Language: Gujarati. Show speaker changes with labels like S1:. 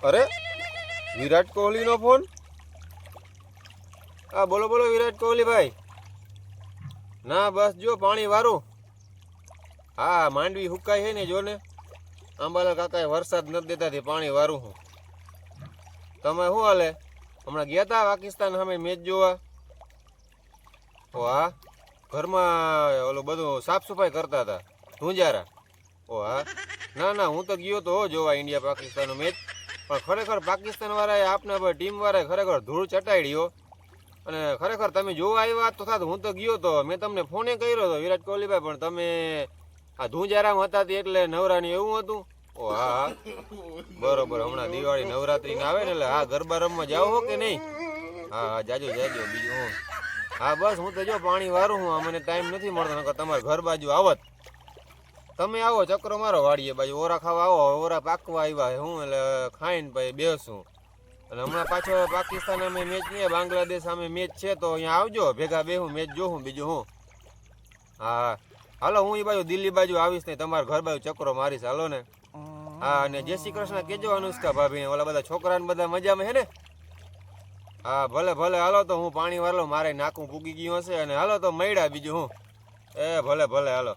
S1: અરે વિરાટ કોહલીનો ફોન. હા બોલો બોલો વિરાટ કોહલી ભાઈ. ના બસ જો પાણી વારું. હા માંડવી હુકાય છે ને જો ને. અંબાલાલ કાકાએ વરસાદ નથી દેતાથી પાણી વારું હું. તમે શું હાલે? હમણાં ગયા તા પાકિસ્તાન સામે મેચ જોવા? ઓ હા, ઘરમાં ઓલું બધું સાફ સફાઈ કરતા હતા ધુંજારા. ઓ હા, ના ના હું તો ગયો તો જોવા ઇન્ડિયા પાકિસ્તાનનો મેચ. પણ ખરેખર પાકિસ્તાન વાળાએ આપના પર ટીમ વાળાએ ખરેખર ધૂળ ચટાડ્યો. અને ખરેખર તમે જોવા આવ્યા તો થાત હું તો ગયો તો. મેં તમને ફોને કર્યો હતો વિરાટ કોહલીભાઈ, પણ તમે આ ધુંજારામાં હતા એટલે નવરાની એવું હતું. ઓ હા હા બરોબર. હમણાં દિવાળી નવરાત્રી આવે ને એટલે હા ગરબા રમવા જાવ હો કે નહીં? હા હા જાજો જાજો. બીજું હું હા બસ હું તો જો પાણી વારું હું. મને ટાઈમ નથી મળતો, નકર તમારે ઘર બાજુ આવત. તમે આવો ચક્રો મારો વાડીએ બાજુ. ઓરા ખાવા આવો, ઓરા પાકવા આવ્યા હું એટલે ખાઈને પછી બેસું. અને હમણાં પાછો પાકિસ્તાન સામે મેચ નહીં, બાંગ્લાદેશ સામે મેચ છે તો અહીંયા આવજો, ભેગા બેહું મેચ જોઉં. બીજું હું હા હાલો હું એ બાજુ દિલ્હી બાજુ આવીશ ને તમારા ઘર બાજુ ચક્રો મારીશ. હાલો ને. હા અને જય શ્રી કૃષ્ણ કહેજો અનુષ્કા ભાભીને. ઓલા બધા છોકરાને બધા મજામાં હે ને? હા ભલે ભલે. હાલો તો હું પાણી વાળો, મારે નાકું પૂગી ગયું હશે. અને હાલો તો મળ્યા. બીજું હું એ ભલે ભલે હાલો.